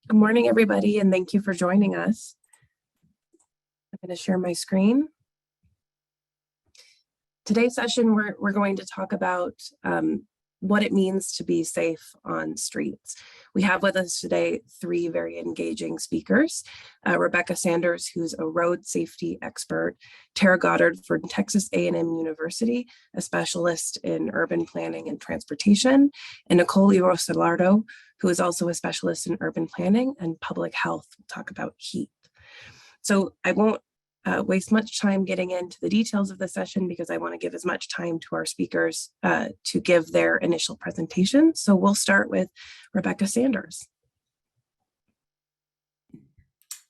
Good morning, everybody, and thank you for joining us. I'm going to share my screen. Today's session, we're going to talk about what it means to be safe on streets. We have with us today three very engaging speakers. Rebecca Sanders, who's a road safety expert, Tara Goddard from Texas A&M University, a specialist in urban planning and transportation, and Nicole Rosalardo, who is also a specialist in urban planning and public health. We'll talk about heat. So I won't waste much time getting into the details of the session because I want to give as much time to our speakers to give their initial presentation. So we'll start with Rebecca Sanders.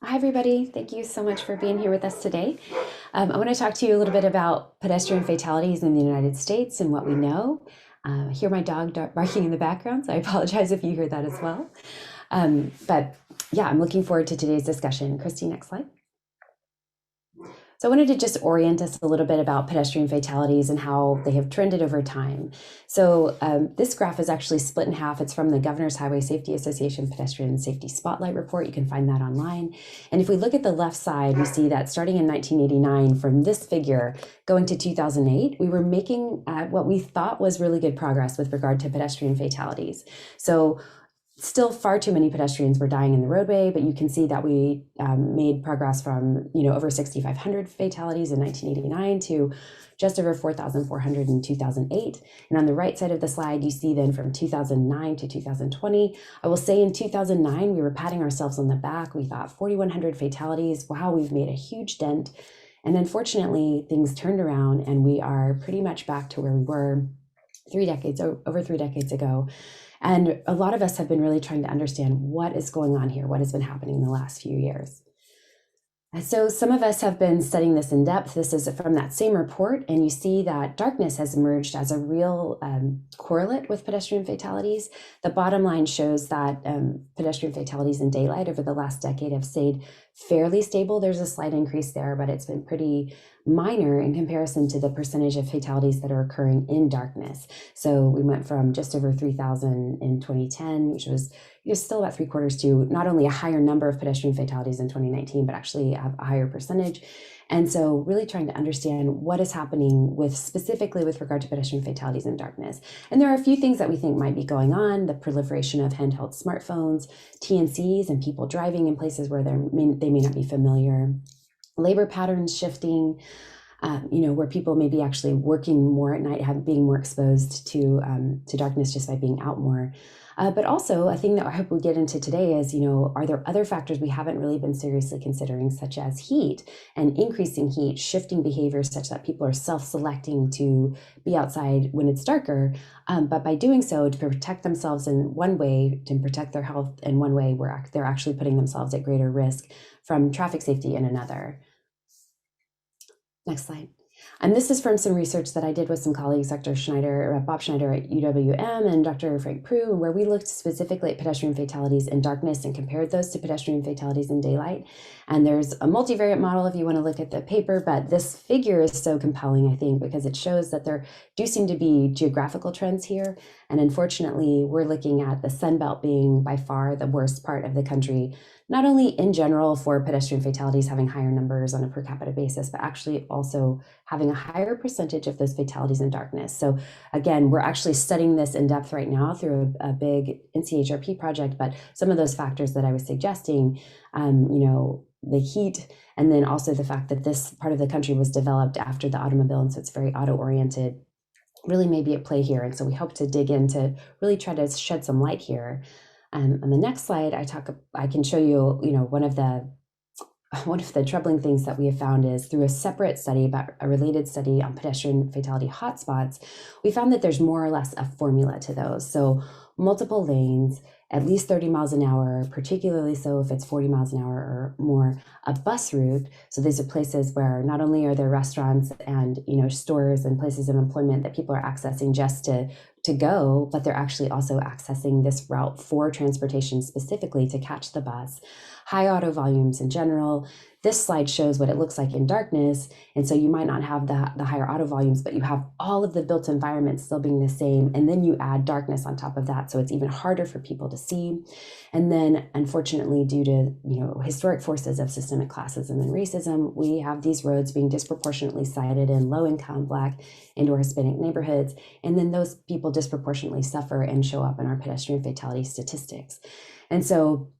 Hi, everybody. Thank you so much for being here with us today. I want to talk to you a little bit about pedestrian fatalities in the United States and what we know. I hear my dog barking in the background, so I apologize if you hear that as well. But yeah, I'm looking forward to today's discussion. Christy, next slide. So I wanted to just orient us a little bit about pedestrian fatalities and how they have trended over time. So this graph is actually split in half. It's from the Governor's Highway Safety Association Pedestrian Safety Spotlight Report. You can find that online. And if we look at the left side, we see that starting in 1989, from this figure going to 2008, we were making what we thought was really good progress with regard to pedestrian fatalities. So still far too many pedestrians were dying in the roadway, but you can see that we made progress from over 6,500 fatalities in 1989 to just over 4,400 in 2008. And on the right side of the slide, you see then from 2009 to 2020. I will say in 2009, we were patting ourselves on the back. We thought 4,100 fatalities. Wow, we've made a huge dent. And unfortunately, things turned around and we are pretty much back to where we were over 3 decades ago. And a lot of us have been really trying to understand what is going on here, what has been happening in the last few years. So some of us have been studying this in depth. This is from that same report, and you see that darkness has emerged as a real correlate with pedestrian fatalities. The bottom line shows that pedestrian fatalities in daylight over the last decade have stayed fairly stable. There's a slight increase there, but it's been pretty minor in comparison to the percentage of fatalities that are occurring in darkness. So we went from just over 3,000 in 2010, which was still about 3/4 to not only a higher number of pedestrian fatalities in 2019, but actually a higher percentage. And so really trying to understand what is happening specifically with regard to pedestrian fatalities in darkness. And there are a few things that we think might be going on: the proliferation of handheld smartphones, TNCs, and people driving in places where they may not be familiar, labor patterns shifting, where people may be actually working more at night, being more exposed to darkness just by being out more. But also a thing that I hope we get into today is, are there other factors we haven't really been seriously considering, such as heat and increasing heat, shifting behaviors such that people are self-selecting to be outside when it's darker, but by doing so to protect themselves in one way, to protect their health in one way, where they're actually putting themselves at greater risk from traffic safety in another. Next slide. And this is from some research that I did with some colleagues, Bob Schneider at UWM and Dr. Frank Prue, where we looked specifically at pedestrian fatalities in darkness and compared those to pedestrian fatalities in daylight. And there's a multivariate model if you want to look at the paper, but this figure is so compelling, I think, because it shows that there do seem to be geographical trends here. And unfortunately, we're looking at the Sun Belt being by far the worst part of the country, not only in general for pedestrian fatalities having higher numbers on a per capita basis, but actually also having a higher percentage of those fatalities in darkness. So again, we're actually studying this in depth right now through a big NCHRP project, but some of those factors that I was suggesting, the heat, and then also the fact that this part of the country was developed after the automobile, and so it's very auto-oriented, really may be at play here. And so we hope to dig in to really try to shed some light here. On the next slide, I can show you, one of the troubling things that we have found is through a separate study, about a related study on pedestrian fatality hotspots, we found that there's more or less a formula to those. So multiple lanes, at least 30 miles an hour, particularly so if it's 40 miles an hour or more, a bus route. So these are places where not only are there restaurants and stores and places of employment that people are accessing just to go, but they're actually also accessing this route for transportation specifically to catch the bus. High auto volumes in general, This slide shows what it looks like in darkness. And so you might not have the higher auto volumes, but you have all of the built environment still being the same. And then you add darkness on top of that. So it's even harder for people to see. And then unfortunately, due to historic forces of systemic classism and racism, we have these roads being disproportionately sited in low income Black and or Hispanic neighborhoods. And then those people disproportionately suffer and show up in our pedestrian fatality statistics. And so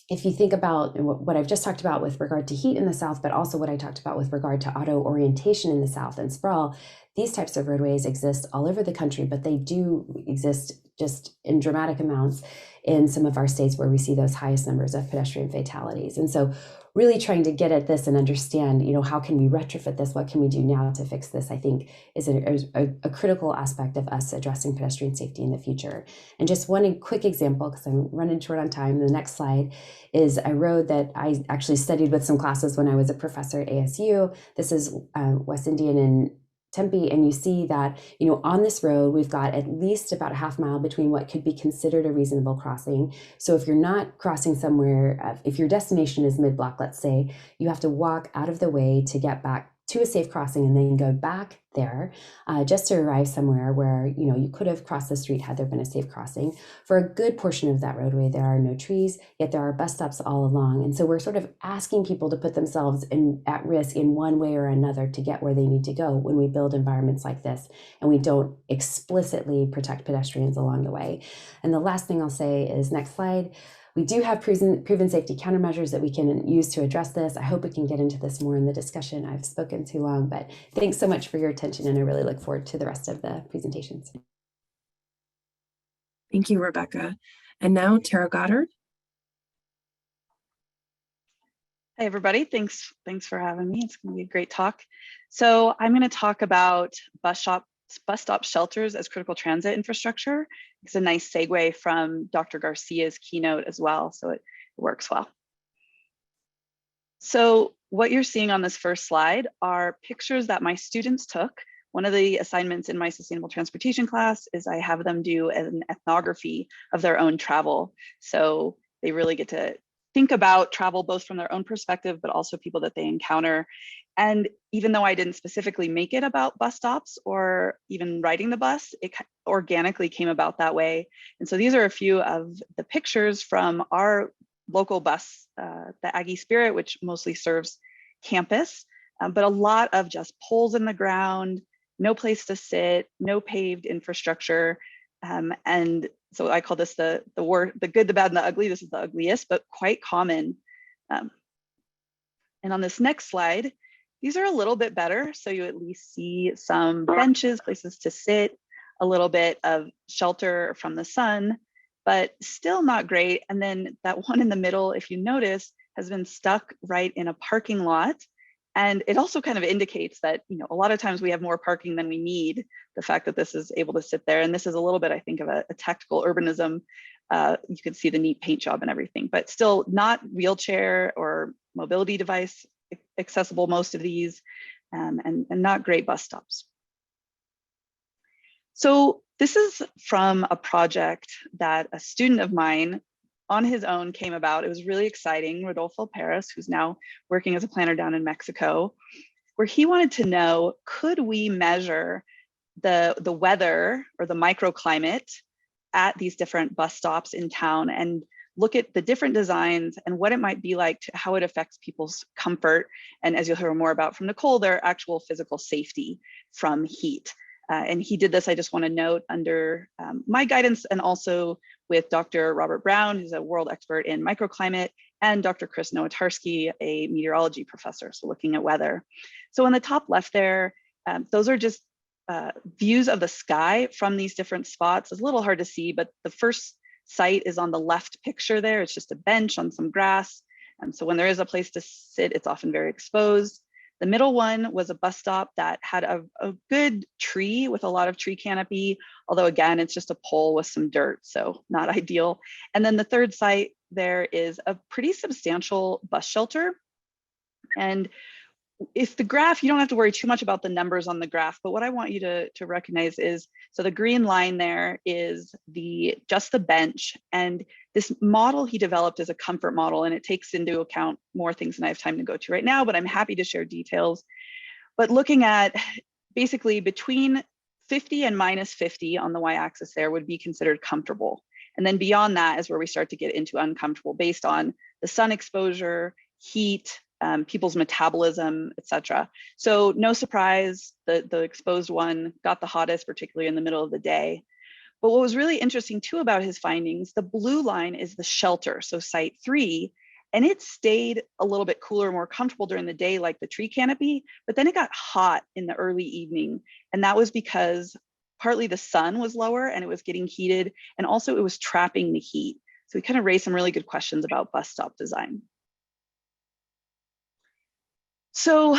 if you think about what I've just talked about with regard to heat in the South, but also what I talked about with regard to auto orientation in the South and sprawl, these types of roadways exist all over the country, but they do exist just in dramatic amounts in some of our states where we see those highest numbers of pedestrian fatalities. And so really trying to get at this and understand, how can we retrofit this? What can we do now to fix this? I think is a critical aspect of us addressing pedestrian safety in the future. And just one quick example, because I'm running short on time, the next slide is a road that I actually studied with some classes when I was a professor at ASU. This is West Indian and Tempe, and you see that, on this road, we've got at least about a half mile between what could be considered a reasonable crossing. So if you're not crossing somewhere, if your destination is mid-block, let's say, you have to walk out of the way to get back to a safe crossing and then go back there just to arrive somewhere where, you could have crossed the street had there been a safe crossing. For a good portion of that roadway, there are no trees, yet there are bus stops all along. And so we're sort of asking people to put themselves at risk in one way or another to get where they need to go when we build environments like this, and we don't explicitly protect pedestrians along the way. And the last thing I'll say is, next slide, we do have proven safety countermeasures that we can use to address this. I hope we can get into this more in the discussion. I've spoken too long, but thanks so much for your attention, and I really look forward to the rest of the presentations. Thank you, Rebecca. And now Tara Goddard. Hey, everybody. Thanks for having me. It's going to be a great talk. So I'm going to talk about bus stop shelters as critical transit infrastructure. It's a nice segue from Dr. Garcia's keynote as well, so it works well. So what you're seeing on this first slide are pictures that my students took. One of the assignments in my sustainable transportation class is I have them do an ethnography of their own travel. So they really get to think about travel both from their own perspective, but also people that they encounter. And even though I didn't specifically make it about bus stops or even riding the bus, it organically came about that way. And so these are a few of the pictures from our local bus, the Aggie Spirit, which mostly serves campus, but a lot of just poles in the ground, no place to sit, no paved infrastructure. And so I call this the good, the bad, and the ugly. This is the ugliest, but quite common. And on this next slide, these are a little bit better. So you at least see some benches, places to sit, a little bit of shelter from the sun, but still not great. And then that one in the middle, if you notice, has been stuck right in a parking lot. And it also kind of indicates that, a lot of times we have more parking than we need, the fact that this is able to sit there. And this is a little bit, I think, of a tactical urbanism. You can see the neat paint job and everything, but still not wheelchair or mobility device accessible, most of these, and not great bus stops. So this is from a project that a student of mine on his own came about. It was really exciting. Rodolfo Paris, who's now working as a planner down in Mexico, where he wanted to know, could we measure the weather or the microclimate at these different bus stops in town and look at the different designs and what it might be like, to how it affects people's comfort. And as you'll hear more about from Nicole, their actual physical safety from heat. And he did this, I just want to note, under my guidance, and also with Dr. Robert Brown, who's a world expert in microclimate, and Dr. Chris Nowotarski, a meteorology professor, so looking at weather. So on the top left there, those are just views of the sky from these different spots. It's a little hard to see, but the first site is on the left picture there. It's just a bench on some grass. So when there is a place to sit, it's often very exposed. The middle one was a bus stop that had a good tree with a lot of tree canopy, although again, it's just a pole with some dirt, so not ideal. And then the third site there is a pretty substantial bus shelter. And if the graph, you don't have to worry too much about the numbers on the graph, but what I want you to recognize is, so the green line there is just the bench, and this model he developed is a comfort model, and it takes into account more things than I have time to go to right now, but I'm happy to share details. But looking at basically between 50 and minus 50 on the y-axis there would be considered comfortable. And then beyond that is where we start to get into uncomfortable based on the sun exposure, heat, people's metabolism, etc. So no surprise, the exposed one got the hottest, particularly in the middle of the day. But what was really interesting too about his findings, the blue line is the shelter, so site 3, and it stayed a little bit cooler, more comfortable during the day, like the tree canopy, but then it got hot in the early evening. And that was because partly the sun was lower and it was getting heated, and also it was trapping the heat. So we kind of raised some really good questions about bus stop design. So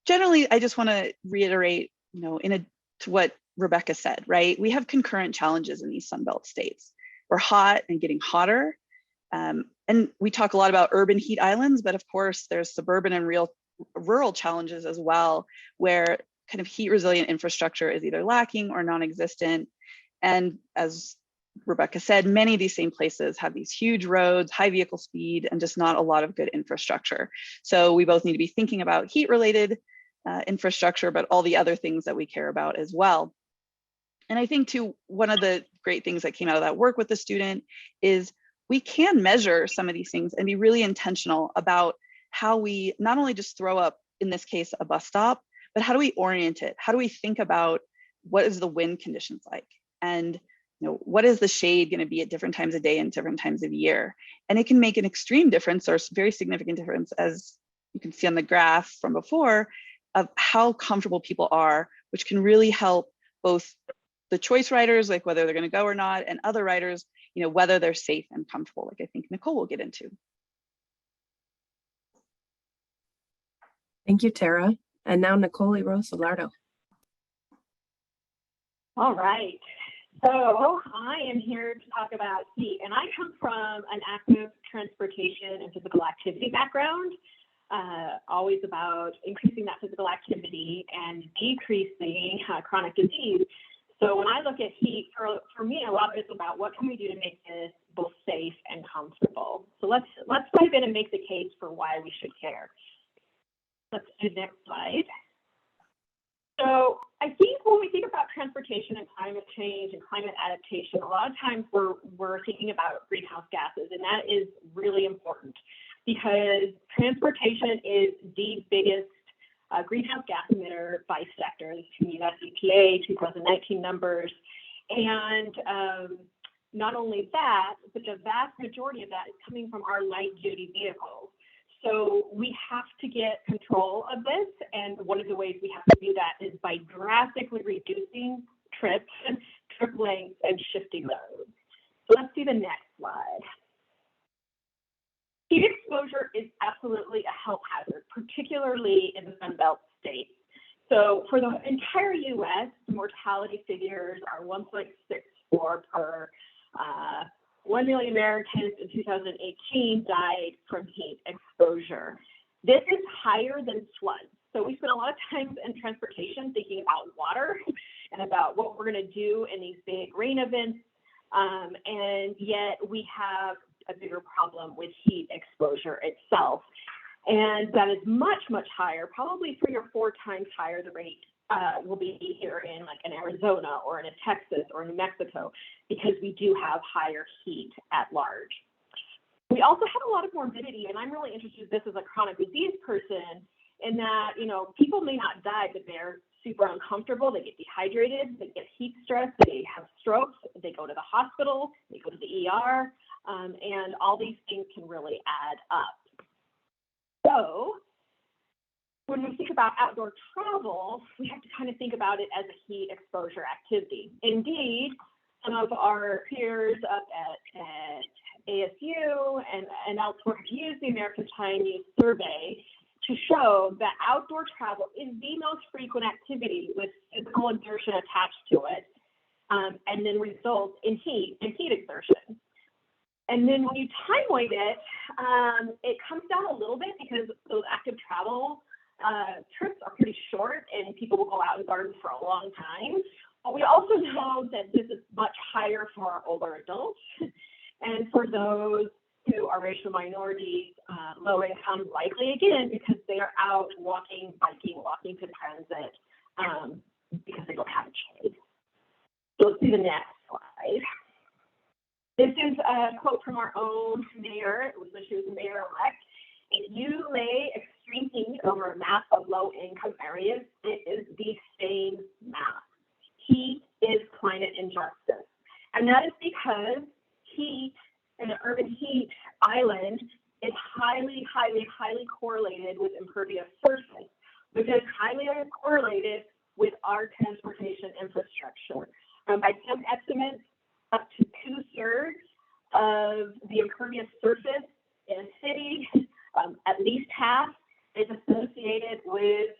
generally, I just want to reiterate, to what Rebecca said, right? We have concurrent challenges in these Sunbelt states. We're hot and getting hotter. And we talk a lot about urban heat islands, but of course there's suburban and rural challenges as well, where kind of heat resilient infrastructure is either lacking or non-existent. And as Rebecca said, many of these same places have these huge roads, high vehicle speed, and just not a lot of good infrastructure. So we both need to be thinking about heat related infrastructure, but all the other things that we care about as well. And I think too, one of the great things that came out of that work with the student is we can measure some of these things and be really intentional about how we not only just throw up, in this case, a bus stop, but how do we orient it? How do we think about what is the wind conditions like? And what is the shade going to be at different times of day and different times of year? And it can make an extreme difference or very significant difference, as you can see on the graph from before, of how comfortable people are, which can really help both the choice riders, like whether they're going to go or not, and other riders, whether they're safe and comfortable, like I think Nicole will get into. Thank you, Tara. And now Nicole Rosalardo. All right. So I am here to talk about heat, and I come from an active transportation and physical activity background, always about increasing that physical activity and decreasing chronic disease. So when I look at heat, for me, a lot of it's about what can we do to make this both safe and comfortable. So let's dive in and make the case for why we should care. Let's do the next slide. So I think when we think about transportation and climate change and climate adaptation, a lot of times we're thinking about greenhouse gases, and that is really important because transportation is the biggest greenhouse gas emitter by sector. This is US EPA 2019 numbers. And not only that, but the vast majority of that is coming from our light duty vehicles. So we have to get control of this, and one of the ways we have to do that is by drastically reducing trip lengths, and shifting those. So let's see the next slide. Heat exposure is absolutely a health hazard, particularly in the Sunbelt states. So for the entire US, the mortality figures are 1.64 per 1 million Americans in 2018 died from heat exposure. This is higher than floods. So we spend a lot of time in transportation thinking about water and about what we're going to do in these big rain events. And yet we have a bigger problem with heat exposure itself. And that is much, much higher, probably 3 or 4 times higher the rate will be here in Arizona or in Texas or New Mexico, because we do have higher heat at large. We also have a lot of morbidity, and I'm really interested in this as a chronic disease person, in that, people may not die, but they're super uncomfortable. They get dehydrated, they get heat stress, they have strokes, they go to the hospital, they go to the ER, and all these things can really add up. So when we think about outdoor travel, we have to kind of think about it as a heat exposure activity. Indeed, some of our peers up at ASU and elsewhere have used the American Chinese Survey to show that outdoor travel is the most frequent activity with physical exertion attached to it, and then results in heat exertion. And then when you time weight it, it comes down a little bit because those active travel trips are pretty short and people will go out and garden for a long time. But we also know that this is much higher for our older adults and for those who are racial minorities, low income, likely again, because they are out walking, biking, walking to transit because they don't have a choice. So let's see the next slide. This is a quote from our own mayor, when she was mayor-elect. If you lay extreme heat over a map of low-income areas, it is the same map. Heat is climate injustice. And that is because heat, an urban heat island, is highly, highly, highly correlated with impervious surface, which is highly correlated with our transportation infrastructure. By some estimates, up to 2/3 of the impervious surface in a city, at least half, is associated with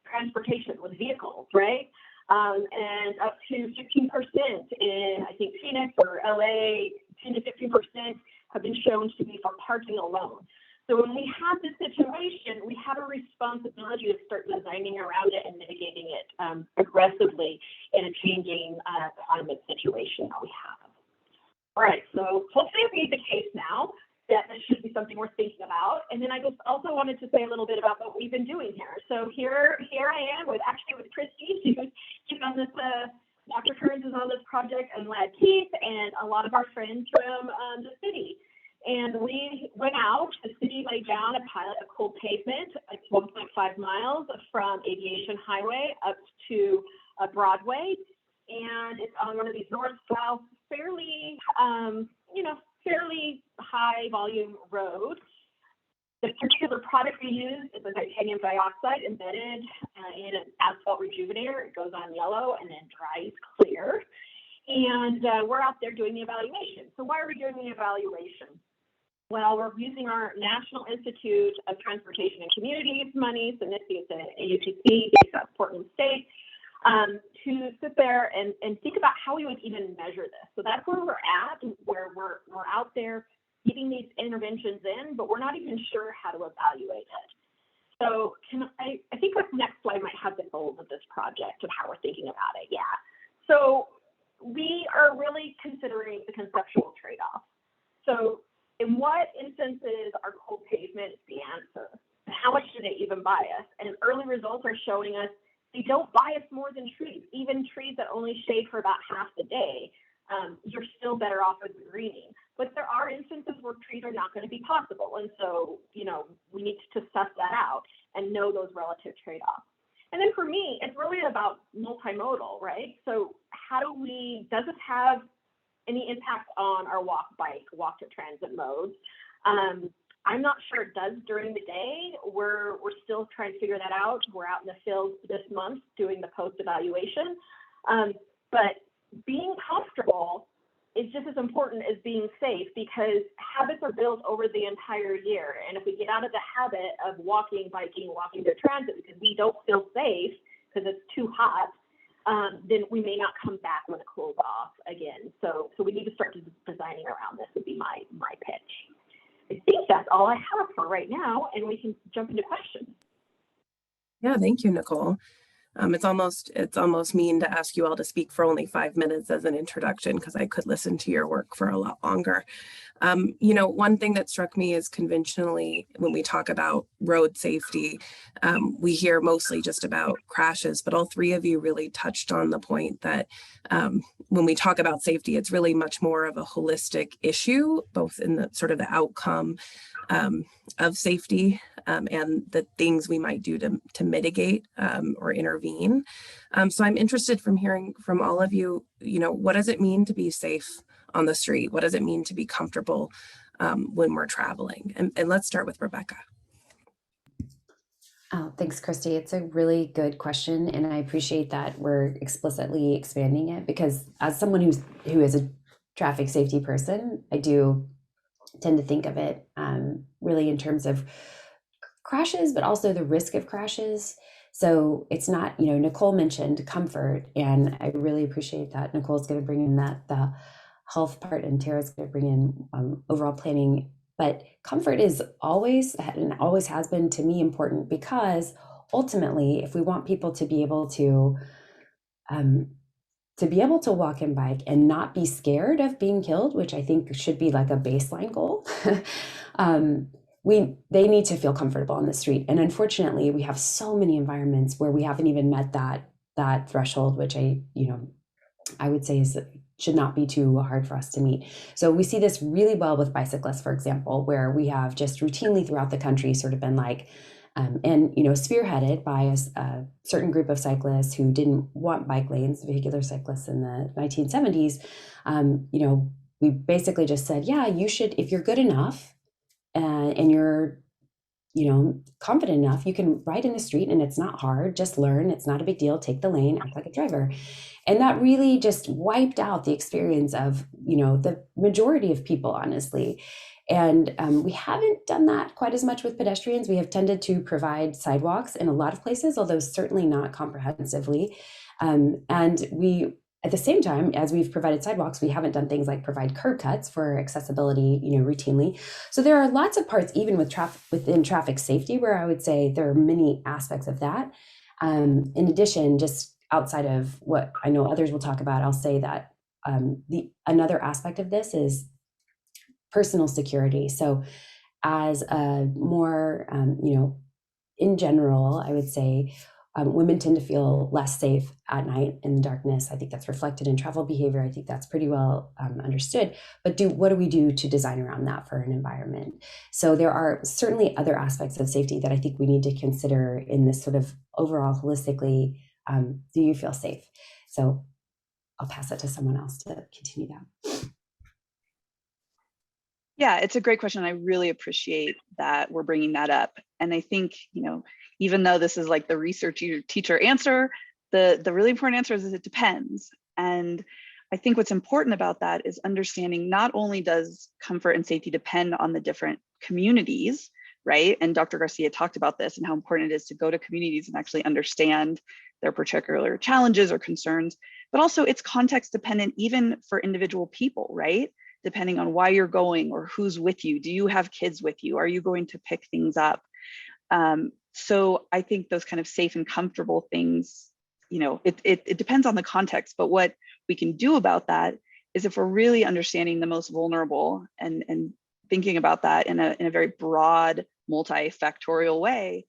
transportation, with vehicles, right? And up to 15% in, I think, Phoenix or LA, 10 to 15% have been shown to be for parking alone. So when we have this situation, we have a responsibility to start designing around it and mitigating it aggressively in a changing climate situation that we have. All right, so hopefully I've made the case now that this should be something we're thinking about. And then I just also wanted to say a little bit about what we've been doing here. So here I am with Christy, who's on this, Dr. Kearns is on this project, and Lad Keith, and a lot of our friends from the city. And we went out, the city laid down a pilot of cold pavement. It's 1.5 miles from Aviation Highway up to Broadway. And it's on one of these north-south, fairly high volume roads. The particular product we use is a titanium dioxide embedded in an asphalt rejuvenator. It goes on yellow and then dries clear. And we're out there doing the evaluation. So why are we doing the evaluation? Well, we're using our National Institute of Transportation and Communities money, so NIST is an AUTC based out of Portland State, to sit there and think about how we would even measure this. So that's where we're at, where we're out there getting these interventions in, but we're not even sure how to evaluate it. So I think this next slide might have the goals of this project and how we're thinking about it. Yeah. So we are really considering the conceptual trade-off. So in what instances are cold pavements the answer? How much do they even bias? And early results are showing us they don't bias more than trees. Even trees that only shade for about half the day, you're still better off with greening. But there are instances where trees are not going to be possible. And so, we need to suss that out and know those relative trade-offs. And then for me, it's really about multimodal, right? So does this have any impact on our walk, bike, walk to transit modes? I'm not sure it does during the day. We're still trying to figure that out. We're out in the field this month doing the post-evaluation. But being comfortable is just as important as being safe, because habits are built over the entire year. And if we get out of the habit of walking, biking, walking to transit because we don't feel safe because it's too hot, then we may not come back when it cools off again. So we need to start designing around this would be my pitch. I think that's all I have for right now, and we can jump into questions. Yeah, thank you, Nicole. It's almost mean to ask you all to speak for only 5 minutes as an introduction, because I could listen to your work for a lot longer. One thing that struck me is conventionally when we talk about road safety, we hear mostly just about crashes, but all three of you really touched on the point that when we talk about safety, it's really much more of a holistic issue, both in the sort of the outcome of safety and the things we might do to mitigate or intervene. So I'm interested from hearing from all of you, what does it mean to be safe on the street? What does it mean to be comfortable when we're traveling? And let's start with Rebecca. Oh, thanks, Christy. It's a really good question, and I appreciate that we're explicitly expanding it, because as someone who is a traffic safety person, I do tend to think of it really in terms of crashes, but also the risk of crashes. So it's not, Nicole mentioned comfort, and I really appreciate that. Nicole's going to bring in the health part, and Tara's going to bring in overall planning But comfort is always, and always has been to me, important, because ultimately, if we want people um, to be able to walk and bike and not be scared of being killed, which I think should be like a baseline goal, um, they need to feel comfortable on the street. And unfortunately, we have so many environments where we haven't even met that threshold, which I would say should not be too hard for us to meet. So we see this really well with bicyclists, for example, where we have just routinely throughout the country sort of been like, spearheaded by a certain group of cyclists who didn't want bike lanes, vehicular cyclists in the 1970s. We basically just said, yeah, you should, if you're good enough and you're confident enough, you can ride in the street and it's not hard. Just learn. It's not a big deal. Take the lane, act like a driver. And that really just wiped out the experience of, the majority of people, honestly. And we haven't done that quite as much with pedestrians. We have tended to provide sidewalks in a lot of places, although certainly not comprehensively. And we, at the same time, as we've provided sidewalks, we haven't done things like provide curb cuts for accessibility, routinely. So there are lots of parts, even within traffic safety, where I would say there are many aspects of that. In addition, just outside of what I know others will talk about, I'll say that another aspect of this is personal security. So as a more, in general, I would say women tend to feel less safe at night in the darkness. I think that's reflected in travel behavior. I think that's pretty well understood. But what do we do to design around that for an environment? So there are certainly other aspects of safety that I think we need to consider in this sort of overall holistically, do you feel safe? So I'll pass it to someone else to continue that. Yeah, it's a great question. I really appreciate that we're bringing that up. And I think, even though this is like the research teacher answer, the really important answer is it depends. And I think what's important about that is understanding not only does comfort and safety depend on the different communities, right? And Dr. Garcia talked about this and how important it is to go to communities and actually understand their particular challenges or concerns, but also it's context dependent even for individual people, right? Depending on why you're going or who's with you. Do you have kids with you? Are you going to pick things up? So I think those kind of safe and comfortable things, it depends on the context, but what we can do about that is if we're really understanding the most vulnerable and thinking about that in a very broad, multifactorial way,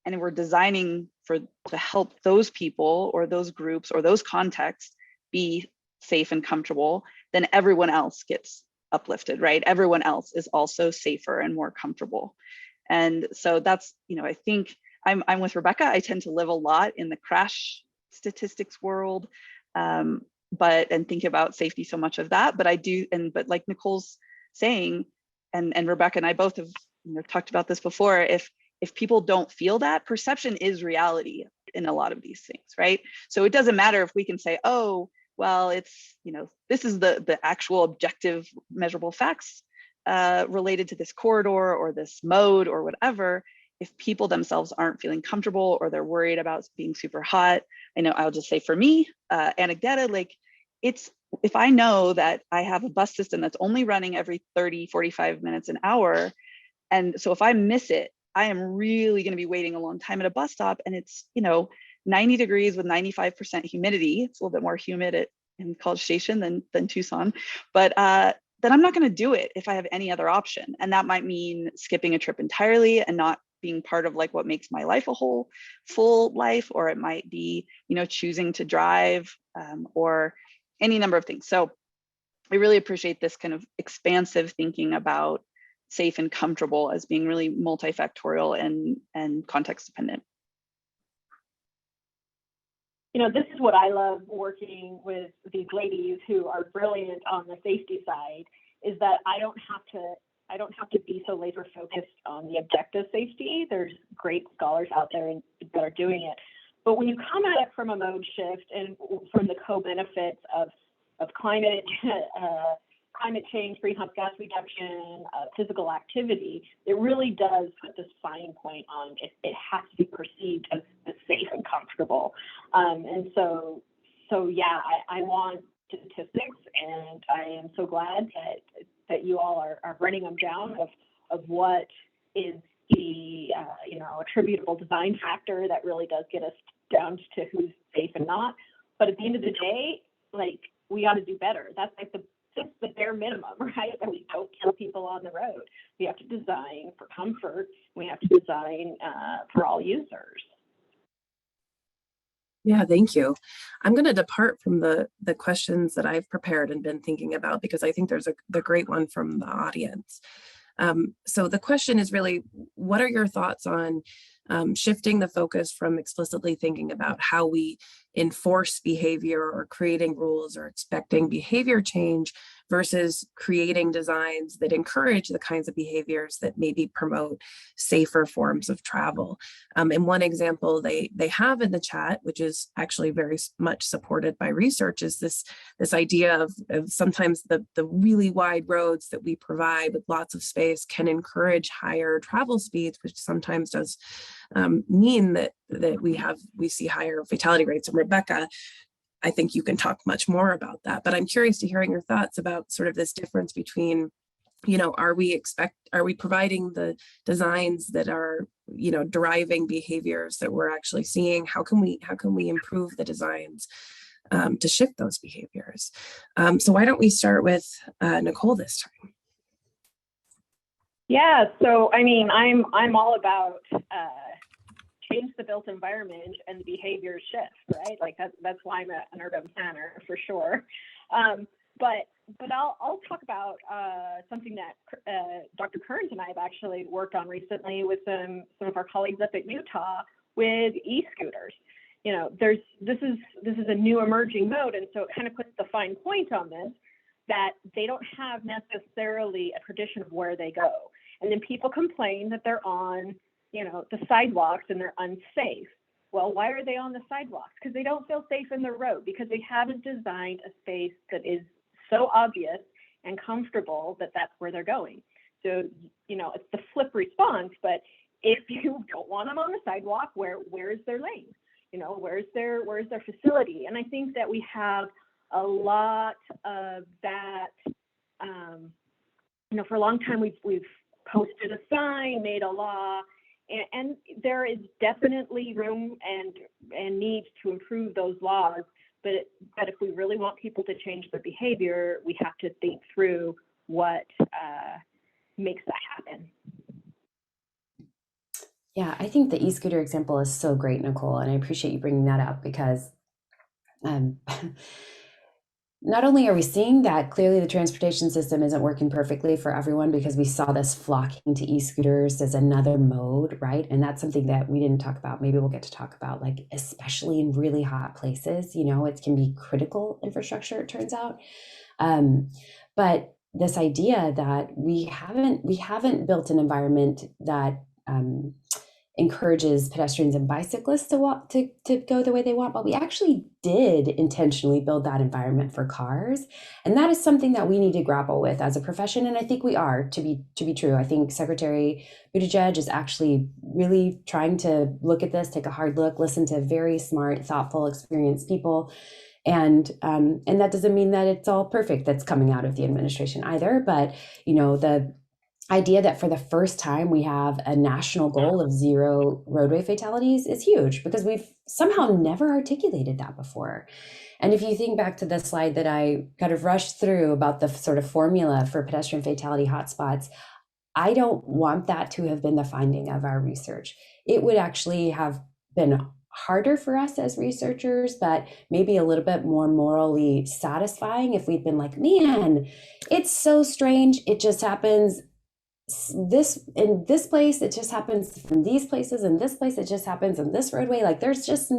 and we're designing to help those people or those groups or those contexts be safe and comfortable, then everyone else gets uplifted, right? Everyone else is also safer and more comfortable. And so that's, I think I'm with Rebecca. I tend to live a lot in the crash statistics world, and think about safety so much of that. But I do, but like Nicole's saying, and Rebecca and I both have talked about this before, if people don't feel that, perception is reality in a lot of these things, right? So it doesn't matter if we can say, oh, well, it's, this is the actual objective measurable facts related to this corridor or this mode or whatever. If people themselves aren't feeling comfortable or they're worried about being super hot, I know I'll just say for me, anecdata, like if I know that I have a bus system that's only running every 30, 45 minutes an hour, and so if I miss it, I am really going to be waiting a long time at a bus stop, and it's 90 degrees with 95% humidity. It's a little bit more humid in College Station than Tucson, but then I'm not going to do it if I have any other option. And that might mean skipping a trip entirely and not being part of like what makes my life a whole full life, or it might be choosing to drive or any number of things. So I really appreciate this kind of expansive thinking about safe and comfortable as being really multifactorial and context dependent. This is what I love working with these ladies who are brilliant on the safety side, is that I don't have to be so laser focused on the objective safety. There's great scholars out there that are doing it. But when you come at it from a mode shift and from the co-benefits of climate change, greenhouse gas reduction, physical activity, it really does put this fine point on it has to be perceived as safe and comfortable. And so yeah, I want statistics, and I am so glad that you all are running them down of what is the attributable design factor that really does get us down to who's safe and not. But at the end of the day, like, we got to do better. That's the bare minimum, right? That we don't kill people on the road. We have to design for comfort. We have to design for all users. Yeah, thank you. I'm going to depart from the questions that I've prepared and been thinking about, because I think there's the great one from the audience. So the question is really, what are your thoughts on shifting the focus from explicitly thinking about how we enforce behavior or creating rules or expecting behavior change versus creating designs that encourage the kinds of behaviors that maybe promote safer forms of travel? And one example they have in the chat, which is actually very much supported by research, is this idea of sometimes the really wide roads that we provide with lots of space can encourage higher travel speeds, which sometimes does mean that we see higher fatality rates. And Rebecca, I think you can talk much more about that, but I'm curious to hearing your thoughts about sort of this difference between, are we providing the designs that are, deriving behaviors that we're actually seeing? How can we improve the designs to shift those behaviors? So why don't we start with Nicole this time? Yeah, so I mean, I'm all about change the built environment and the behavior shift, right? Like that's why I'm an urban planner for sure. But I'll talk about something that Dr. Kearns and I have actually worked on recently with some of our colleagues up at Utah with e-scooters. This is a new emerging mode, and so it kind of puts the fine point on this, that they don't have necessarily a tradition of where they go. And then people complain that they're on, the sidewalks and they're unsafe. Well, why are they on the sidewalks? Because they don't feel safe in the road, because they haven't designed a space that is so obvious and comfortable that that's where they're going. So, it's the flip response, but if you don't want them on the sidewalk, where's their lane? Where's their facility? And I think that we have a lot of that. For a long time, we've posted a sign, made a law, and there is definitely room and need to improve those laws. But if we really want people to change their behavior, we have to think through what makes that happen. Yeah, I think the e-scooter example is so great, Nicole, and I appreciate you bringing that up, because not only are we seeing that clearly the transportation system isn't working perfectly for everyone, because we saw this flocking to e-scooters as another mode, right? And that's something that we didn't talk about. Maybe we'll get to talk about, like, especially in really hot places, it can be critical infrastructure, it turns out. But this idea that we haven't built an environment that encourages pedestrians and bicyclists to walk to go the way they want, but we actually did intentionally build that environment for cars, and that is something that we need to grapple with as a profession. And I think we are, to be true. I think Secretary Buttigieg is actually really trying to look at this, take a hard look, listen to very smart, thoughtful, experienced people, and that doesn't mean that it's all perfect that's coming out of the administration either. But the idea that for the first time we have a national goal of 0 roadway fatalities is huge, because we've somehow never articulated that before. And if you think back to the slide that I kind of rushed through about the sort of formula for pedestrian fatality hotspots, I don't want that to have been the finding of our research. It would actually have been harder for us as researchers, but maybe a little bit more morally satisfying if we'd been like, man, it's so strange, it just happens in this place, it just happens in these places, in this place, it just happens in this roadway. Like, there's just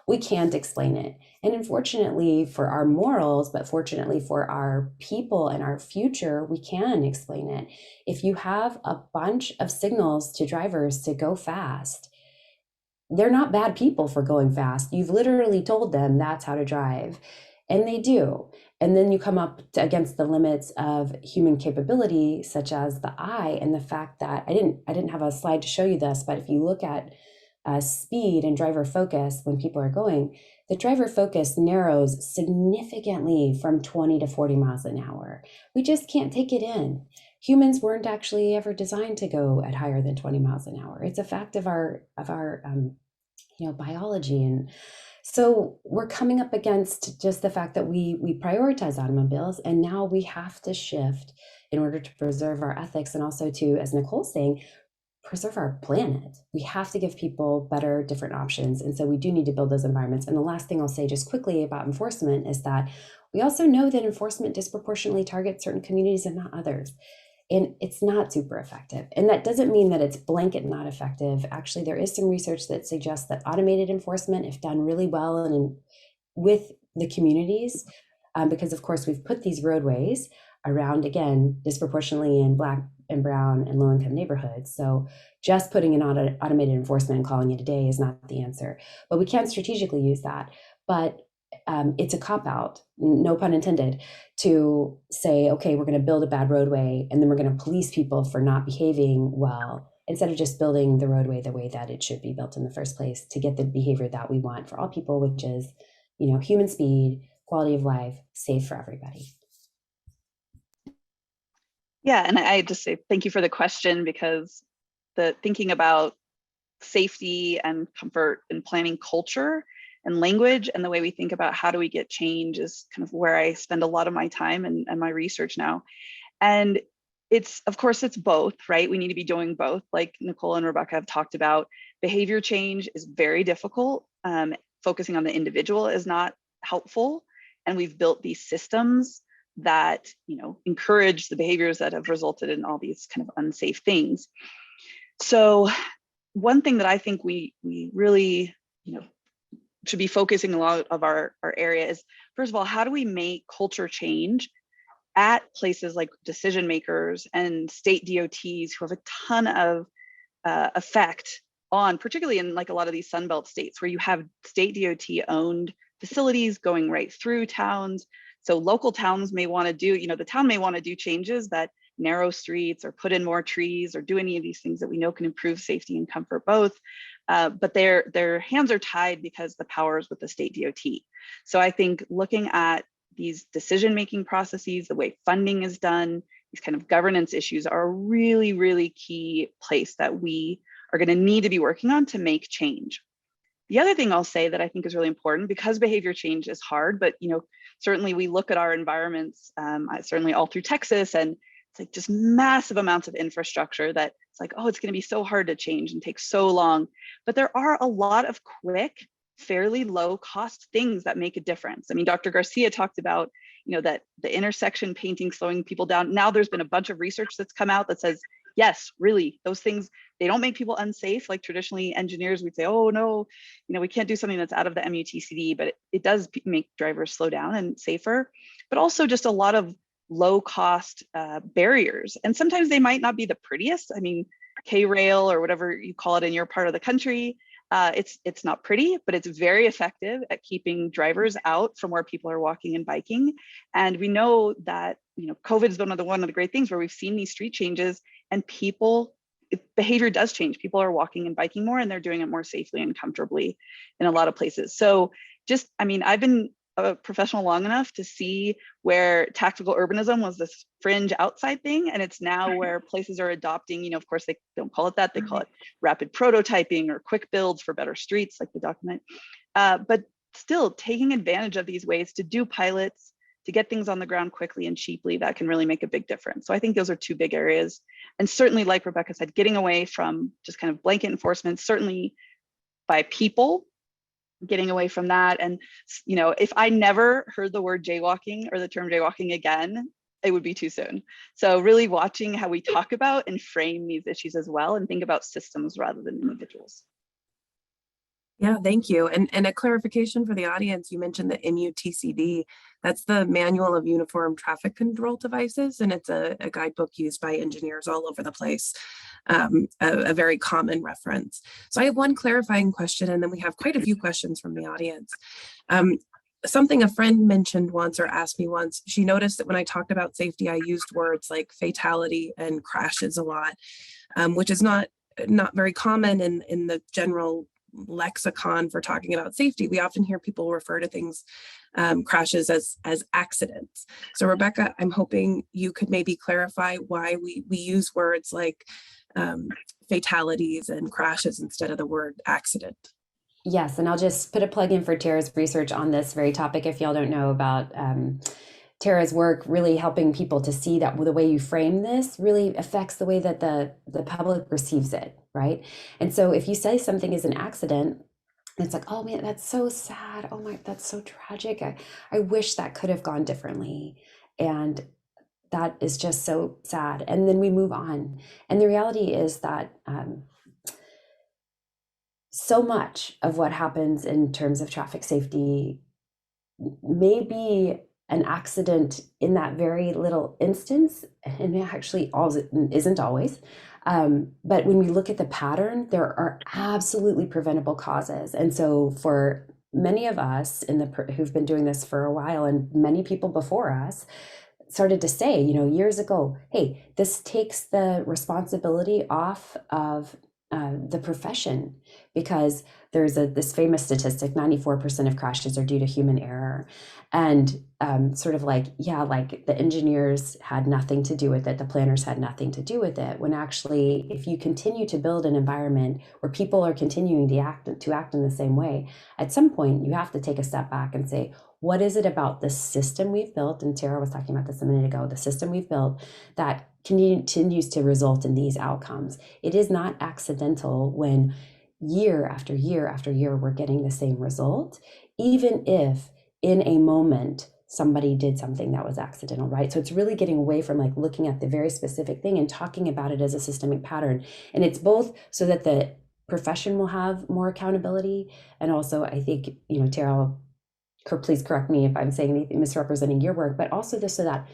we can't explain it. And unfortunately for our morals, but fortunately for our people and our future, we can explain it. If you have a bunch of signals to drivers to go fast, they're not bad people for going fast. You've literally told them that's how to drive, and they do. And then you come up against the limits of human capability, such as the eye, and the fact that I didn't have a slide to show you this, but if you look at speed and driver focus when people are going, the driver focus narrows significantly from 20 to 40 miles an hour. We just can't take it in. humans weren't actually ever designed to go at higher than 20 miles an hour. It's a fact of our biology. And so we're coming up against just the fact that we prioritize automobiles, and now we have to shift in order to preserve our ethics, and also to, as Nicole's saying, preserve our planet. We have to give people better, different options. And so we do need to build those environments. And the last thing I'll say just quickly about enforcement is that we also know that enforcement disproportionately targets certain communities and not others. And it's not super effective. And that doesn't mean that it's blanket not effective. Actually, there is some research that suggests that automated enforcement, if done really well and with the communities, because of course we've put these roadways around, again, disproportionately in Black and brown and low income neighborhoods. So just putting an automated enforcement and calling it a day is not the answer, but we can strategically use that. But it's a cop out, no pun intended, to say, okay, we're going to build a bad roadway and then we're going to police people for not behaving well, instead of just building the roadway the way that it should be built in the first place to get the behavior that we want for all people, which is, human speed, quality of life, safe for everybody. Yeah, and I just say thank you for the question, because the thinking about safety and comfort and planning culture and language and the way we think about how do we get change is kind of where I spend a lot of my time and my research now. And of course, it's both, right? We need to be doing both. Like Nicole and Rebecca have talked about, behavior change is very difficult. Focusing on the individual is not helpful. And we've built these systems that encourage the behaviors that have resulted in all these kind of unsafe things. So one thing that I think we really should be focusing a lot of our area is, first of all, how do we make culture change at places like decision makers and state DOTs who have a ton of effect on, particularly in like a lot of these Sunbelt states where you have state DOT owned facilities going right through towns. So local towns may want to do, the town may want to do changes that narrow streets or put in more trees or do any of these things that we know can improve safety and comfort both. But their hands are tied because the power is with the state DOT. So I think looking at these decision-making processes, the way funding is done, these kind of governance issues are a really, really key place that we are going to need to be working on to make change. The other thing I'll say that I think is really important, because behavior change is hard, but certainly we look at our environments, certainly all through Texas, and it's like just massive amounts of infrastructure that it's like, oh, it's going to be so hard to change and take so long. But there are a lot of quick, fairly low cost things that make a difference. I mean, Dr. Garcia talked about, that the intersection painting slowing people down. Now there's been a bunch of research that's come out that says, yes, really, those things, they don't make people unsafe. Like traditionally engineers, we'd say, oh no, we can't do something that's out of the MUTCD, but it does make drivers slow down and safer, but also just a lot of low cost barriers. And sometimes they might not be the prettiest. I mean, K-rail or whatever you call it in your part of the country, it's not pretty, but it's very effective at keeping drivers out from where people are walking and biking. And we know that, COVID is one of the great things where we've seen these street changes and behavior does change. People are walking and biking more, and they're doing it more safely and comfortably in a lot of places. So I've been a professional long enough to see where tactical urbanism was this fringe outside thing, and it's now where places are adopting, of course they don't call it that, they call it rapid prototyping or quick builds for better streets, like the document, but still taking advantage of these ways to do pilots, to get things on the ground quickly and cheaply that can really make a big difference. So I think those are two big areas. And certainly, like Rebecca said, getting away from just kind of blanket enforcement, certainly by people, getting away from that. And, if I never heard the word jaywalking or the term jaywalking again, it would be too soon. So really watching how we talk about and frame these issues as well, and think about systems rather than individuals. Yeah, thank you. And a clarification for the audience, you mentioned the MUTCD. That's the Manual of Uniform Traffic Control Devices, and it's a guidebook used by engineers all over the place, a very common reference. So I have one clarifying question, and then we have quite a few questions from the audience. Something a friend mentioned once or asked me once, she noticed that when I talked about safety, I used words like fatality and crashes a lot, which is not very common in the general lexicon for talking about safety. We often hear people refer to things, crashes, as accidents. So Rebecca, I'm hoping you could maybe clarify why we use words like fatalities and crashes instead of the word accident. Yes, and I'll just put a plug in for Tara's research on this very topic. If y'all don't know about Tara's work, really helping people to see that the way you frame this really affects the way that the public receives it, right? And so if you say something is an accident, it's like, oh man, that's so sad. Oh my, that's so tragic. I wish that could have gone differently. And that is just so sad. And then we move on. And the reality is that so much of what happens in terms of traffic safety may be an accident in that very little instance, and it actually isn't always. But when we look at the pattern, there are absolutely preventable causes. And so for many of us who've been doing this for a while, and many people before us started to say, years ago, hey, this takes the responsibility off of the profession, because there's this famous statistic: 94% of crashes are due to human error. And sort of like, yeah, like the engineers had nothing to do with it, the planners had nothing to do with it, when actually, if you continue to build an environment where people are continuing to act in the same way, at some point you have to take a step back and say, what is it about the system we've built? And Tara was talking about this a minute ago, the system we've built that continues to result in these outcomes. It is not accidental when year after year after year we're getting the same result, even if in a moment somebody did something that was accidental, right? So it's really getting away from like looking at the very specific thing and talking about it as a systemic pattern. And it's both so that the profession will have more accountability, and also I think, Tara, please correct me if I'm saying anything misrepresenting your work, but also this so that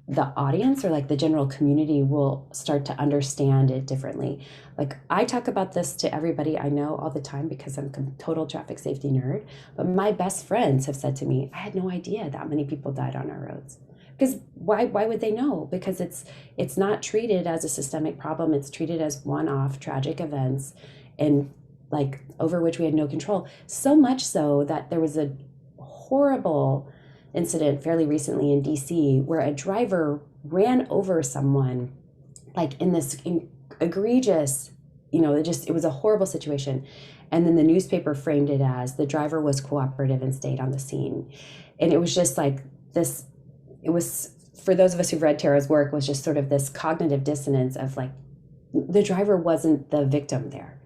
the audience or like the general community will start to understand it differently. Like I talk about this to everybody I know all the time because I'm a total traffic safety nerd, but my best friends have said to me, I had no idea that many people died on our roads. Because why would they know? Because it's not treated as a systemic problem. It's treated as one-off tragic events, and like over which we had no control. So much so that there was a horrible incident fairly recently in DC where a driver ran over someone like in this egregious, it was a horrible situation. And then the newspaper framed it as the driver was cooperative and stayed on the scene. And it was just like this, it was, for those of us who've read Tara's work, was just sort of this cognitive dissonance of like, the driver wasn't the victim there.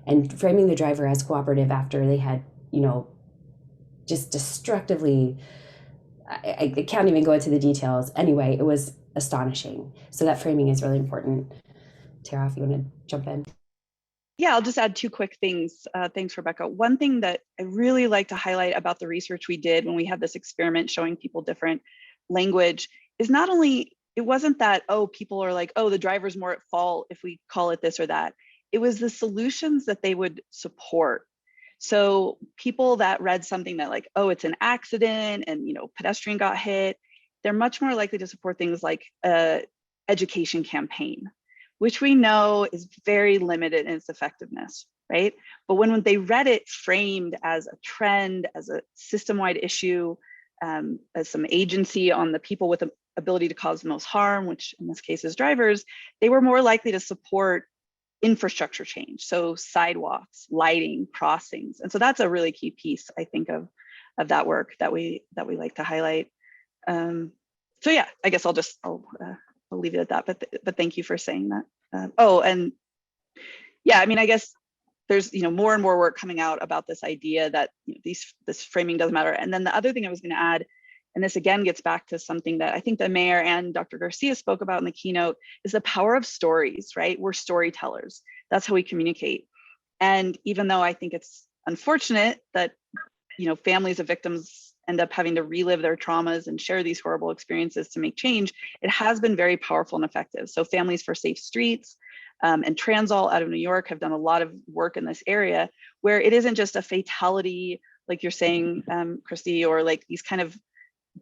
And framing the driver as cooperative after they had, just destructively, I can't even go into the details. Anyway, it was astonishing. So that framing is really important. Tara, if you want to jump in. Yeah, I'll just add two quick things. Thanks, Rebecca. One thing that I really like to highlight about the research we did when we had this experiment showing people different language is not only, it wasn't that, oh, people are like, oh, the driver's more at fault if we call it this or that. It was the solutions that they would support. So people that read something that like, oh, it's an accident and, pedestrian got hit, they're much more likely to support things like a education campaign, which we know is very limited in its effectiveness, right? But when they read it framed as a trend, as a system-wide issue, as some agency on the people with the ability to cause the most harm, which in this case is drivers, they were more likely to support infrastructure change. So sidewalks, lighting, crossings. And so that's a really key piece, I think, of that work that we like to highlight. So yeah, I guess I'll leave it at that, but thank you for saying that. And yeah, I mean, I guess there's, more and more work coming out about this idea that this framing doesn't matter. And then the other thing I was going to add, and this again gets back to something that I think the mayor and Dr. Garcia spoke about in the keynote, is the power of stories, right? We're storytellers. That's how we communicate. And even though I think it's unfortunate that, families of victims end up having to relive their traumas and share these horrible experiences to make change, it has been very powerful and effective. So Families for Safe Streets and Transall out of New York have done a lot of work in this area where it isn't just a fatality, like you're saying, Christy, or like these kind of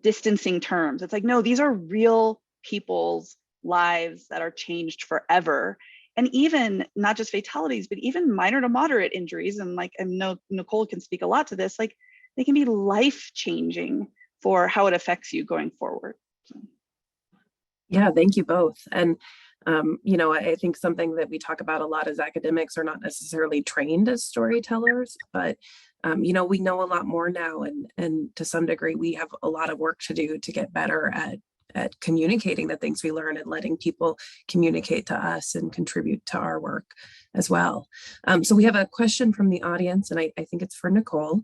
distancing terms. It's like, no, these are real people's lives that are changed forever. and even not just fatalities, but even minor to moderate injuries. And like, I know Nicole can speak a lot to this, like they can be life-changing for how it affects you going forward. Yeah, thank you both. And, I think something that we talk about a lot as academics are not necessarily trained as storytellers, but, we know a lot more now. And to some degree, we have a lot of work to do to get better at communicating the things we learn and letting people communicate to us and contribute to our work as well. So we have a question from the audience, and I think it's for Nicole.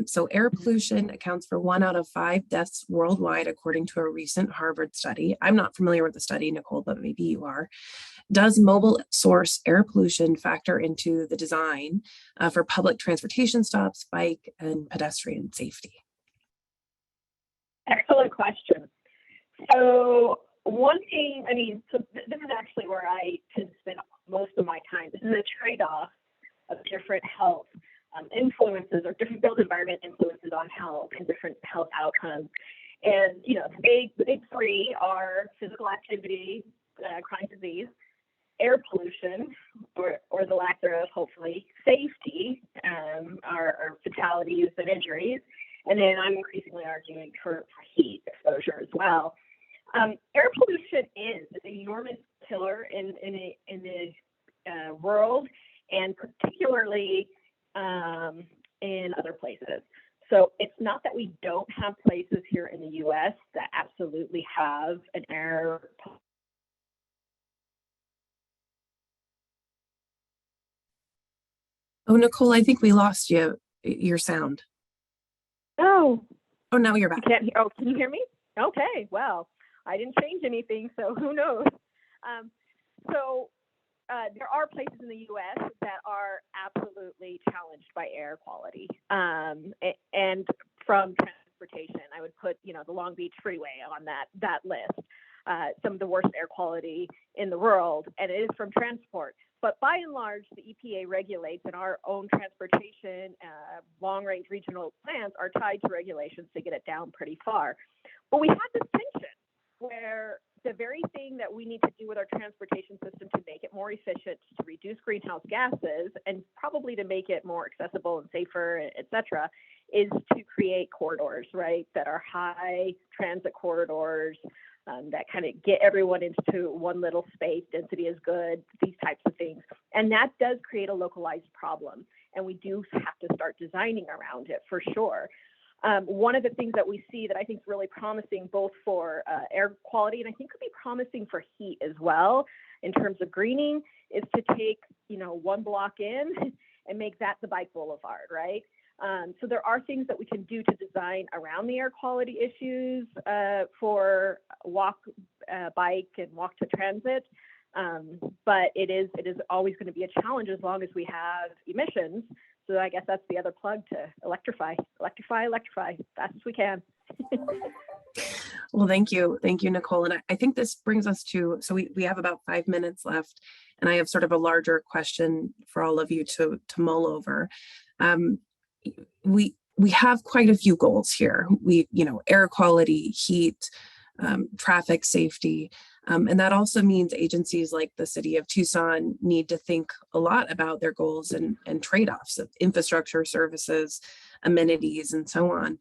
So air pollution accounts for 1 out of 5 deaths worldwide, according to a recent Harvard study. I'm not familiar with the study, Nicole, but maybe you are. Does mobile source air pollution factor into the design for public transportation stops, bike, and pedestrian safety? Excellent question. So one thing, this is actually where I tend to spend most of my time. This is a trade-off of different health influences, or different built environment influences on health and different health outcomes. And, the big three are physical activity, chronic disease, air pollution, or the lack thereof, hopefully, safety, our fatalities and injuries. And then I'm increasingly arguing for heat exposure as well. Air pollution is an enormous killer in the world, and particularly in other places. So it's not that we don't have places here in the U.S. that absolutely have an air pollution. Oh, Nicole, I think we lost your sound. Oh, now you're you back. can't hear. Oh, can you hear me? Okay, well, I didn't change anything, so who knows? There are places in the U.S. that are absolutely challenged by air quality. And from transportation, I would put, the Long Beach Freeway on that list. Some of the worst air quality in the world, and it is from transport. But by and large, the EPA regulates, and our own transportation, long-range regional plans are tied to regulations to get it down pretty far. But we have this tension where the very thing that we need to do with our transportation system to make it more efficient, to reduce greenhouse gases, and probably to make it more accessible and safer, et cetera, is to create corridors, right, that are high transit corridors, that kind of get everyone into one little space, density is good, these types of things. And that does create a localized problem. And we do have to start designing around it for sure. One of the things that we see that I think is really promising both for air quality, and I think could be promising for heat as well, in terms of greening, is to take, one block in and make that the bike boulevard, right? So there are things that we can do to design around the air quality issues for walk, bike, and walk to transit. But it is always going to be a challenge as long as we have emissions. So I guess that's the other plug to electrify fast as we can. Well, thank you, Nicole. And I think this brings us to, so we have about 5 minutes left, and I have sort of a larger question for all of you to mull over. We have quite a few goals here. Air quality, heat, traffic safety. And that also means agencies like the city of Tucson need to think a lot about their goals and trade-offs of infrastructure, services, amenities, and so on.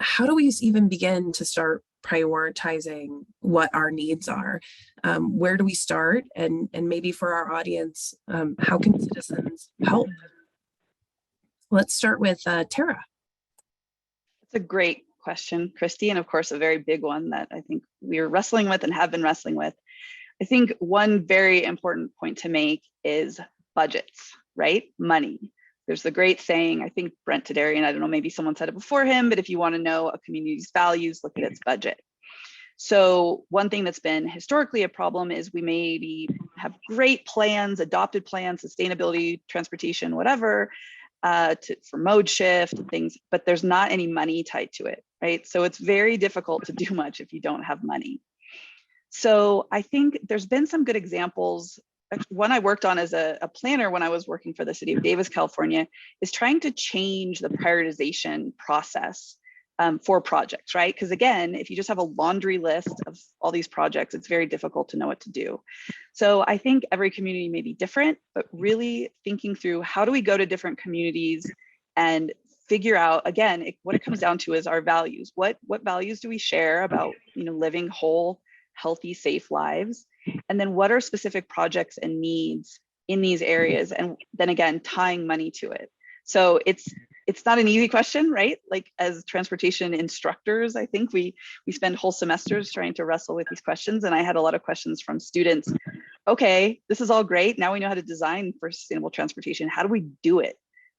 How do we even begin to start prioritizing what our needs are? Where do we start? And maybe for our audience, how can citizens help? Let's start with Tara. It's a great question, Christy, and of course, a very big one that I think we're wrestling with and have been wrestling with. I think one very important point to make is budgets, right? Money. There's the great saying, I think Brent Tadarian, I don't know, maybe someone said it before him, but if you want to know a community's values, look at its budget. So one thing that's been historically a problem is we maybe have great plans, adopted plans, sustainability, transportation, whatever, for mode shift and things, but there's not any money tied to it, right? So it's very difficult to do much if you don't have money. So I think there's been some good examples. One I worked on as a planner when I was working for the city of Davis, California, is trying to change the prioritization process for projects, right? Because again, if you just have a laundry list of all these projects, it's very difficult to know what to do. So I think every community may be different, but really thinking through how do we go to different communities and figure out, again, what it comes down to is our values. What values do we share about, living whole, healthy, safe lives? And then what are specific projects and needs in these areas? And then again, tying money to it. So it's not an easy question, right? Like as transportation instructors, I think we spend whole semesters trying to wrestle with these questions. And I had a lot of questions from students. Okay, this is all great. Now we know how to design for sustainable transportation. How do we do it?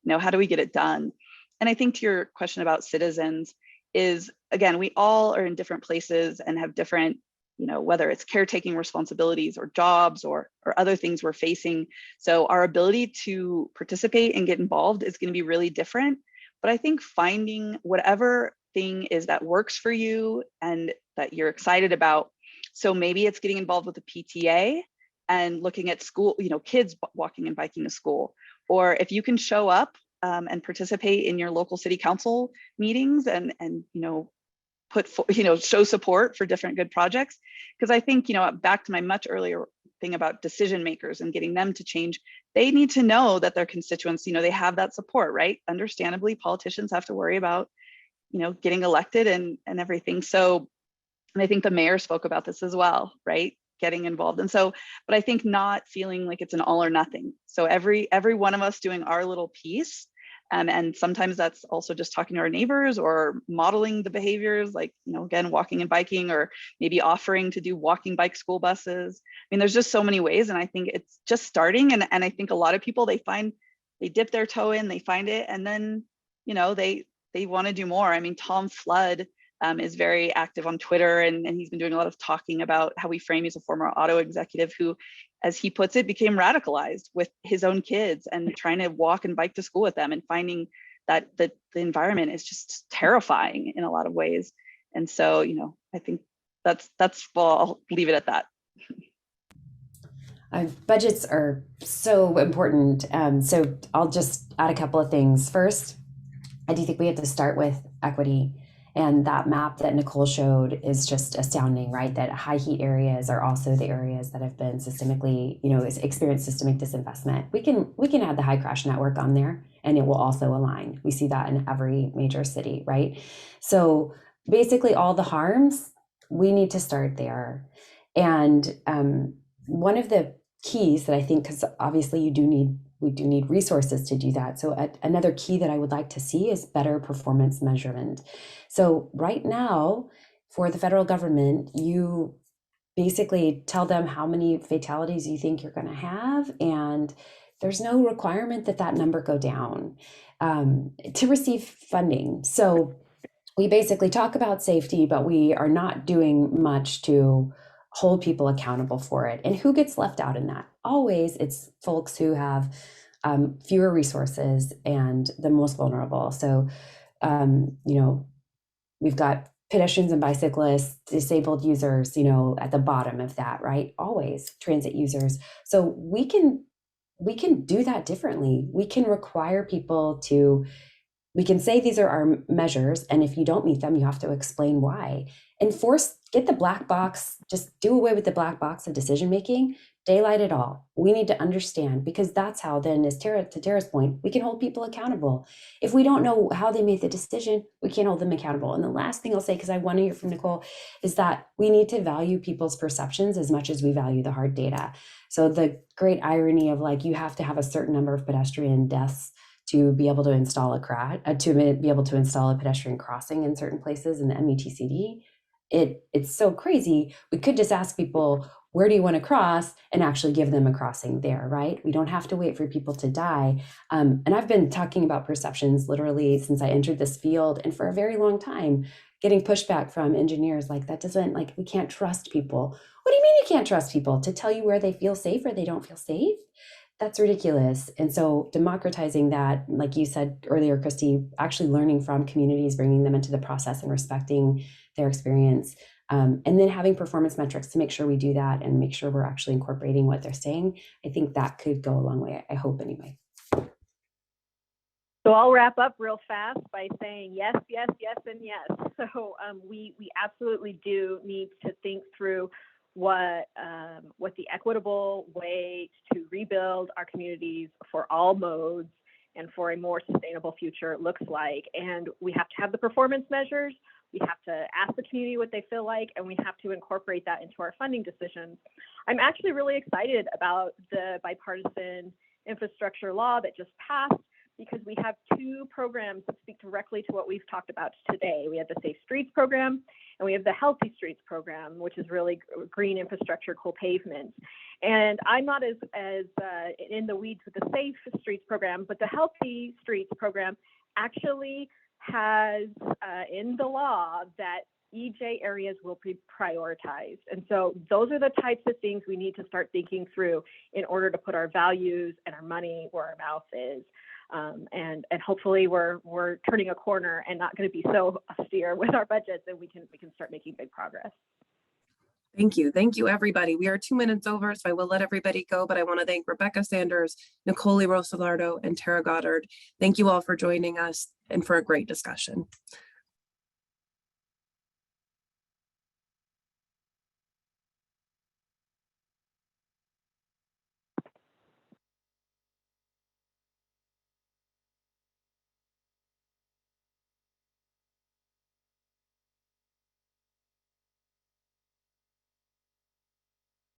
How do we get it done? And I think to your question about citizens is, again, we all are in different places and have different, whether it's caretaking responsibilities or jobs or other things we're facing. So our ability to participate and get involved is going to be really different. But I think finding whatever thing is that works for you and that you're excited about. So maybe it's getting involved with the PTA and looking at school, kids walking and biking to school. Or if you can show up and participate in your local city council meetings and show support for different good projects. Because I think, back to my much earlier thing about decision makers and getting them to change, they need to know that their constituents, they have that support, right? Understandably, politicians have to worry about, getting elected and everything. So, and I think the mayor spoke about this as well, right? Getting involved. And so, but I think not feeling like it's an all or nothing. So every one of us doing our little piece. And sometimes that's also just talking to our neighbors or modeling the behaviors, like, again, walking and biking, or maybe offering to do walking bike school buses. I mean, there's just so many ways. And I think it's just starting. And I think a lot of people, they dip their toe in, they find it, and then, they want to do more. I mean, Tom Flood is very active on Twitter, and he's been doing a lot of talking about how we frame. He's a former auto executive who, as he puts it, became radicalized with his own kids and trying to walk and bike to school with them, and finding that the environment is just terrifying in a lot of ways. And so, I think that's well, I'll leave it at that. Budgets are so important. So I'll just add a couple of things. First, I do think we have to start with equity. And that map that Nicole showed is just astounding, right? That high heat areas are also the areas that have been systemically, experienced systemic disinvestment. We can add the high crash network on there, and it will also align. We see that in every major city, right? So basically all the harms, we need to start there. And one of the keys that I think, because obviously we do need resources to do that. So another key that I would like to see is better performance measurement. So right now, for the federal government, you basically tell them how many fatalities you think you're going to have, and there's no requirement that number go down to receive funding. So we basically talk about safety, but we are not doing much to hold people accountable for it. And who gets left out in that? Always, it's folks who have fewer resources and the most vulnerable. So, we've got pedestrians and bicyclists, disabled users, at the bottom of that, right? Always transit users. So we can do that differently. We can require people to, we can say these are our measures, and if you don't meet them, you have to explain why. Get the black box, just do away with the black box of decision making, daylight it all. We need to understand, because that's how then, to Tara's point, we can hold people accountable. If we don't know how they made the decision, we can't hold them accountable. And the last thing I'll say, because I want to hear from Nicole, is that we need to value people's perceptions as much as we value the hard data. So the great irony of you have to have a certain number of pedestrian deaths to be able to install a pedestrian crossing in certain places in the METCD. It's so crazy. We could just ask people, where do you want to cross, and actually give them a crossing there, right? We don't have to wait for people to die. And I've been talking about perceptions literally since I entered this field, and for a very long time, getting pushback from engineers we can't trust people. What do you mean you can't trust people? To tell you where they feel safe or they don't feel safe? That's ridiculous. And so democratizing that, like you said earlier, Christy, actually learning from communities, bringing them into the process and respecting their experience, and then having performance metrics to make sure we do that and make sure we're actually incorporating what they're saying. I think that could go a long way, I hope anyway. So I'll wrap up real fast by saying yes, yes, yes, and yes. So we absolutely do need to think through what the equitable way to rebuild our communities for all modes and for a more sustainable future looks like. And we have to have the performance measures. We have to ask the community what they feel like, and we have to incorporate that into our funding decisions. I'm actually really excited about the bipartisan infrastructure law that just passed, because we have two programs that speak directly to what we've talked about today. We have the Safe Streets program, and we have the Healthy Streets program, which is really green infrastructure, cool pavements. And I'm not as in the weeds with the Safe Streets program, but the Healthy Streets program actually has in the law that EJ areas will be prioritized. And so those are the types of things we need to start thinking through in order to put our values and our money where our mouth is. And hopefully we're turning a corner and not going to be so austere with our budgets, and we can start making big progress. Thank you. Thank you, everybody. We are 2 minutes over, so I will let everybody go, but I want to thank Rebecca Sanders, Nicole Rosalardo, and Tara Goddard. Thank you all for joining us and for a great discussion.